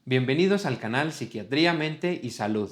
Bienvenidos al canal Psiquiatría, Mente y Salud.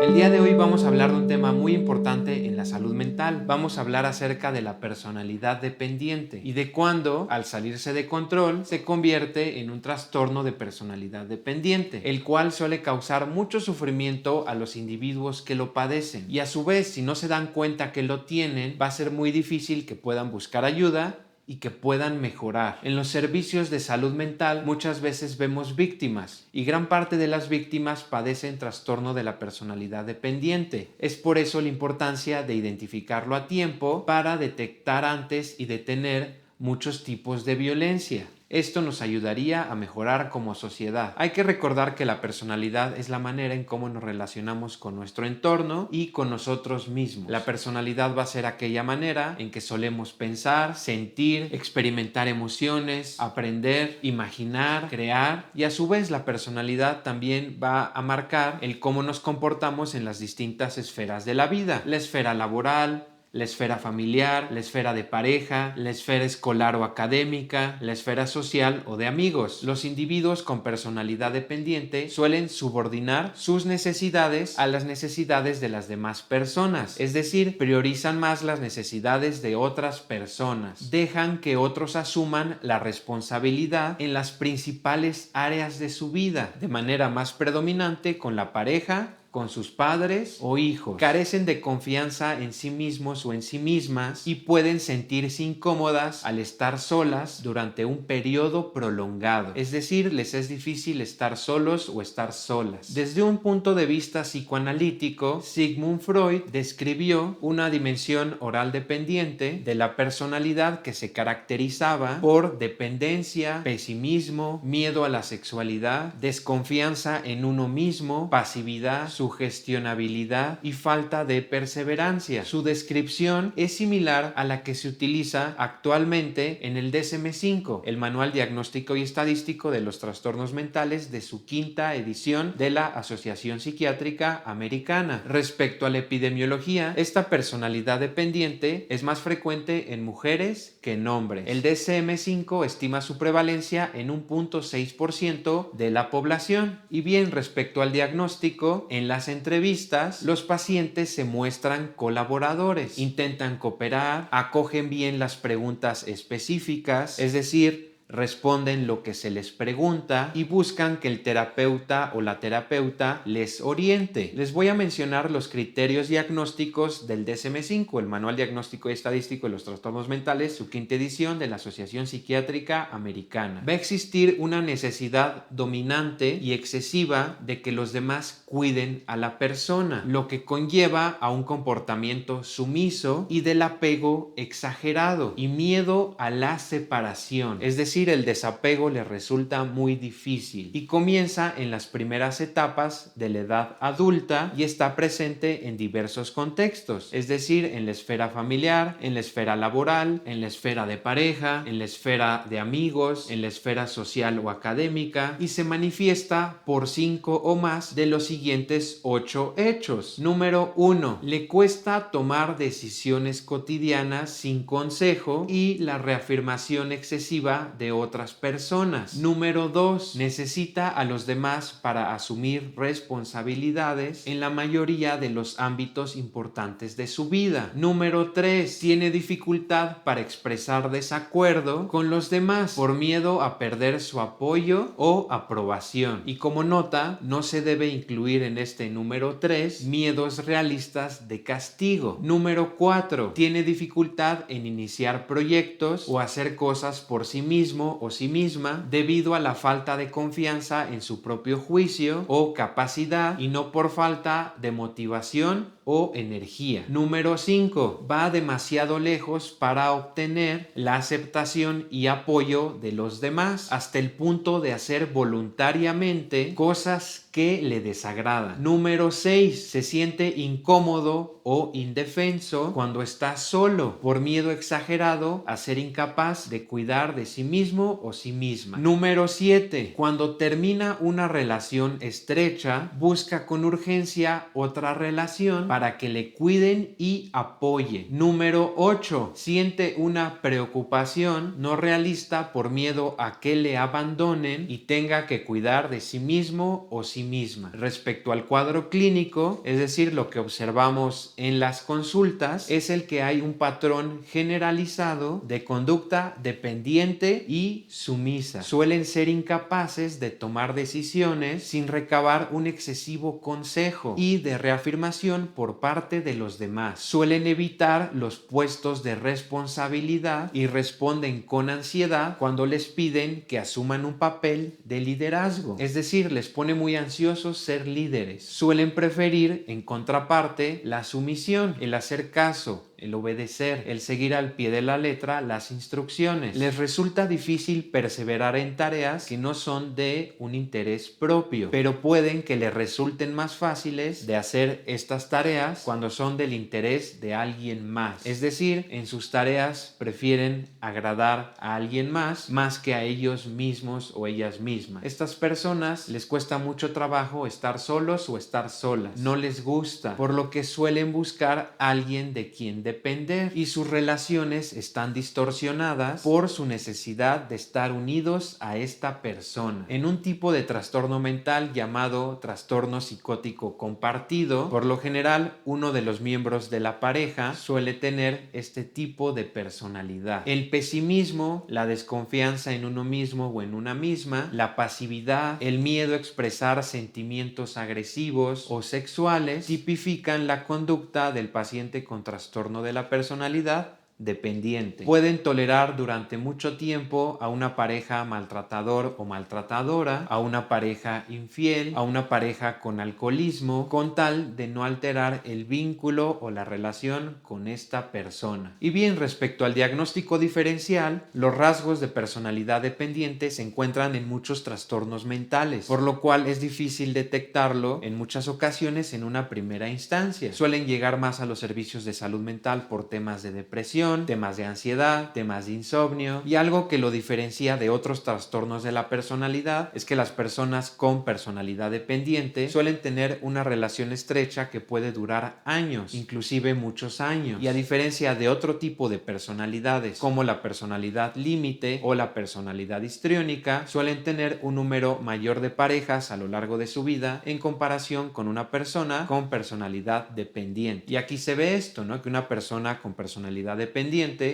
El día de hoy vamos a hablar de un tema muy importante en la salud mental. Vamos a hablar acerca de la personalidad dependiente y de cuándo, al salirse de control, se convierte en un trastorno de personalidad dependiente, el cual suele causar mucho sufrimiento a los individuos que lo padecen. Y a su vez, si no se dan cuenta que lo tienen, va a ser muy difícil que puedan buscar ayuda y que puedan mejorar. En los servicios de salud mental muchas veces vemos víctimas y gran parte de las víctimas padecen trastorno de la personalidad dependiente. Es por eso la importancia de identificarlo a tiempo para detectar antes y detener muchos tipos de violencia. Esto nos ayudaría a mejorar como sociedad. Hay que recordar que la personalidad es la manera en cómo nos relacionamos con nuestro entorno y con nosotros mismos. La personalidad va a ser aquella manera en que solemos pensar, sentir, experimentar emociones, aprender, imaginar, crear, y a su vez la personalidad también va a marcar el cómo nos comportamos en las distintas esferas de la vida. La esfera laboral, la esfera familiar, la esfera de pareja, la esfera escolar o académica, la esfera social o de amigos. Los individuos con personalidad dependiente suelen subordinar sus necesidades a las necesidades de las demás personas, es decir, priorizan más las necesidades de otras personas. Dejan que otros asuman la responsabilidad en las principales áreas de su vida, de manera más predominante con la pareja, con sus padres o hijos. Carecen de confianza en sí mismos o en sí mismas y pueden sentirse incómodas al estar solas durante un periodo prolongado. Es decir, les es difícil estar solos o estar solas. Desde un punto de vista psicoanalítico, Sigmund Freud describió una dimensión oral dependiente de la personalidad que se caracterizaba por dependencia, pesimismo, miedo a la sexualidad, desconfianza en uno mismo, pasividad, sugestionabilidad y falta de perseverancia. Su descripción es similar a la que se utiliza actualmente en el DSM-5, el Manual Diagnóstico y Estadístico de los Trastornos Mentales de su quinta edición de la Asociación Psiquiátrica Americana. Respecto a la epidemiología, esta personalidad dependiente es más frecuente en mujeres que en hombres. El DSM-5 estima su prevalencia en un 0.6% de la población. Y bien, respecto al diagnóstico, en las entrevistas, los pacientes se muestran colaboradores, intentan cooperar, acogen bien las preguntas específicas, es decir, responden lo que se les pregunta y buscan que el terapeuta o la terapeuta les oriente. Les voy a mencionar los criterios diagnósticos del DSM-5, el Manual Diagnóstico y Estadístico de los Trastornos Mentales, su quinta edición de la Asociación Psiquiátrica Americana. Va a existir una necesidad dominante y excesiva de que los demás cuiden a la persona, lo que conlleva a un comportamiento sumiso y del apego exagerado y miedo a la separación, es decir, el desapego le resulta muy difícil y comienza en las primeras etapas de la edad adulta y está presente en diversos contextos, es decir, en la esfera familiar, en la esfera laboral, en la esfera de pareja, en la esfera de amigos, en la esfera social o académica, y se manifiesta por 5 o más de los siguientes 8 hechos. Número 1. Le cuesta tomar decisiones cotidianas sin consejo y la reafirmación excesiva de otras personas. Número 2. Necesita a los demás para asumir responsabilidades en la mayoría de los ámbitos importantes de su vida. Número 3. Tiene dificultad para expresar desacuerdo con los demás por miedo a perder su apoyo o aprobación. Y como nota, no se debe incluir en este número 3 miedos realistas de castigo. Número 4. Tiene dificultad en iniciar proyectos o hacer cosas por sí mismo o sí misma debido a la falta de confianza en su propio juicio o capacidad y no por falta de motivación o energía. Número 5. Va demasiado lejos para obtener la aceptación y apoyo de los demás hasta el punto de hacer voluntariamente cosas que le desagradan. Número 6. Se siente incómodo o indefenso cuando está solo por miedo exagerado a ser incapaz de cuidar de sí mismo mismo o sí misma. Número 7. Cuando termina una relación estrecha, busca con urgencia otra relación para que le cuiden y apoye. Número 8. Siente una preocupación no realista por miedo a que le abandonen y tenga que cuidar de sí mismo o sí misma. Respecto al cuadro clínico, es decir, lo que observamos en las consultas, es el que hay un patrón generalizado de conducta dependiente y sumisa. Suelen ser incapaces de tomar decisiones sin recabar un excesivo consejo y de reafirmación por parte de los demás. Suelen evitar los puestos de responsabilidad y responden con ansiedad cuando les piden que asuman un papel de liderazgo. Es decir, les pone muy ansiosos ser líderes. Suelen preferir, en contraparte, la sumisión, el hacer caso, el obedecer, el seguir al pie de la letra las instrucciones. Les resulta difícil perseverar en tareas que no son de un interés propio, pero pueden que les resulten más fáciles de hacer estas tareas cuando son del interés de alguien más. Es decir, en sus tareas prefieren agradar a alguien más que a ellos mismos o ellas mismas. Estas personas les cuesta mucho trabajo estar solos o estar solas. No les gusta, por lo que suelen buscar a alguien de quien depender y sus relaciones están distorsionadas por su necesidad de estar unidos a esta persona. En un tipo de trastorno mental llamado trastorno psicótico compartido, por lo general uno de los miembros de la pareja suele tener este tipo de personalidad. El pesimismo, la desconfianza en uno mismo o en una misma, la pasividad, el miedo a expresar sentimientos agresivos o sexuales tipifican la conducta del paciente con trastorno de la personalidad dependiente. Pueden tolerar durante mucho tiempo a una pareja maltratador o maltratadora, a una pareja infiel, a una pareja con alcoholismo, con tal de no alterar el vínculo o la relación con esta persona. Y bien, respecto al diagnóstico diferencial, los rasgos de personalidad dependiente se encuentran en muchos trastornos mentales, por lo cual es difícil detectarlo en muchas ocasiones en una primera instancia. Suelen llegar más a los servicios de salud mental por temas de depresión, temas de ansiedad, temas de insomnio, y algo que lo diferencia de otros trastornos de la personalidad es que las personas con personalidad dependiente suelen tener una relación estrecha que puede durar años, inclusive muchos años, y a diferencia de otro tipo de personalidades como la personalidad límite o la personalidad histriónica, suelen tener un número mayor de parejas a lo largo de su vida en comparación con una persona con personalidad dependiente. Y aquí se ve esto, ¿no? Que una persona con personalidad dependiente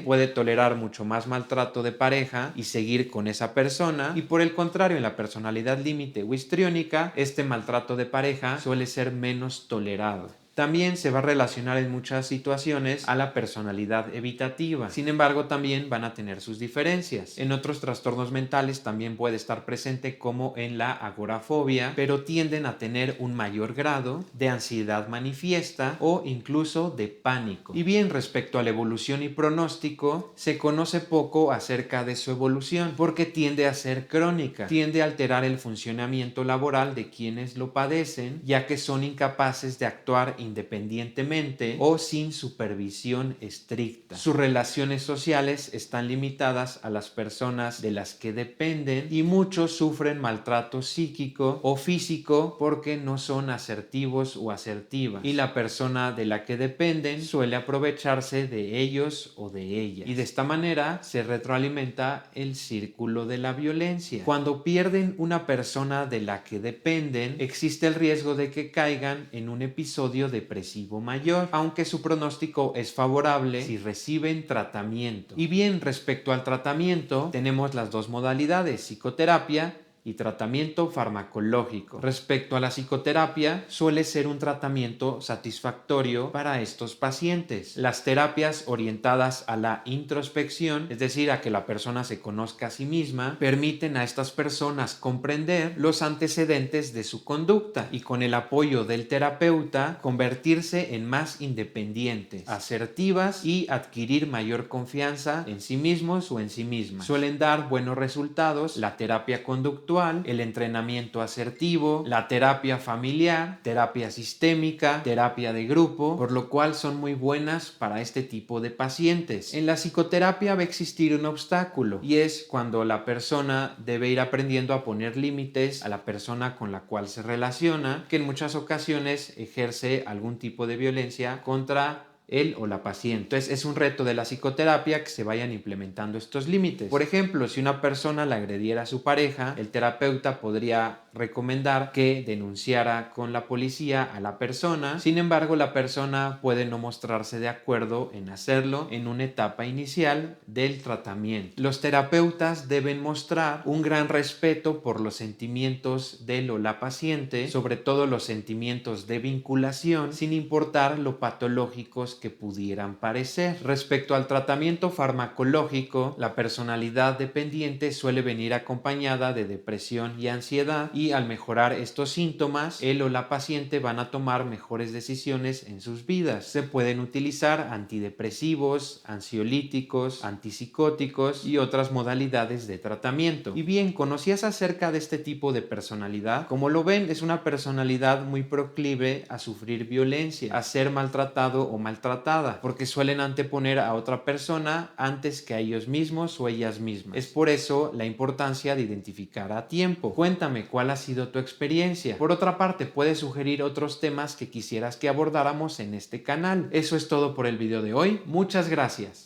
puede tolerar mucho más maltrato de pareja y seguir con esa persona, y por el contrario, en la personalidad límite o histriónica, este maltrato de pareja suele ser menos tolerado. También se va a relacionar en muchas situaciones a la personalidad evitativa. Sin embargo, también van a tener sus diferencias. En otros trastornos mentales también puede estar presente, como en la agorafobia, pero tienden a tener un mayor grado de ansiedad manifiesta o incluso de pánico. Y bien, respecto a la evolución y pronóstico, se conoce poco acerca de su evolución porque tiende a ser crónica, tiende a alterar el funcionamiento laboral de quienes lo padecen, ya que son incapaces de actuar independientemente o sin supervisión estricta. Sus relaciones sociales están limitadas a las personas de las que dependen y muchos sufren maltrato psíquico o físico porque no son asertivos o asertivas, y la persona de la que dependen suele aprovecharse de ellos o de ellas, y de esta manera se retroalimenta el círculo de la violencia. Cuando pierden una persona de la que dependen, existe el riesgo de que caigan en un episodio depresivo mayor, aunque su pronóstico es favorable si reciben tratamiento. Y bien, respecto al tratamiento, tenemos las dos modalidades, psicoterapia y tratamiento farmacológico. Respecto a la psicoterapia, suele ser un tratamiento satisfactorio para estos pacientes. Las terapias orientadas a la introspección, es decir, a que la persona se conozca a sí misma, permiten a estas personas comprender los antecedentes de su conducta y, con el apoyo del terapeuta, convertirse en más independientes, asertivas y adquirir mayor confianza en sí mismos o en sí mismas. Suelen dar buenos resultados la terapia conductual actual, el entrenamiento asertivo, la terapia familiar, terapia sistémica, terapia de grupo, por lo cual son muy buenas para este tipo de pacientes. En la psicoterapia va a existir un obstáculo y es cuando la persona debe ir aprendiendo a poner límites a la persona con la cual se relaciona, que en muchas ocasiones ejerce algún tipo de violencia contra él o la paciente. Entonces es un reto de la psicoterapia que se vayan implementando estos límites. Por ejemplo, si una persona le agrediera a su pareja, el terapeuta podría recomendar que denunciara con la policía a la persona. Sin embargo, la persona puede no mostrarse de acuerdo en hacerlo en una etapa inicial del tratamiento. Los terapeutas deben mostrar un gran respeto por los sentimientos del o la paciente, sobre todo los sentimientos de vinculación, sin importar lo patológicos que pudieran parecer. Respecto al tratamiento farmacológico, la personalidad dependiente suele venir acompañada de depresión y ansiedad, y al mejorar estos síntomas, él o la paciente van a tomar mejores decisiones en sus vidas. Se pueden utilizar antidepresivos, ansiolíticos, antipsicóticos y otras modalidades de tratamiento. Y bien, ¿conocías acerca de este tipo de personalidad? Como lo ven, es una personalidad muy proclive a sufrir violencia, a ser maltratado o maltratada, porque suelen anteponer a otra persona antes que a ellos mismos o ellas mismas. Es por eso la importancia de identificar a tiempo. Cuéntame, ¿cuál ha sido tu experiencia? Por otra parte, puedes sugerir otros temas que quisieras que abordáramos en este canal. Eso es todo por el video de hoy. Muchas gracias.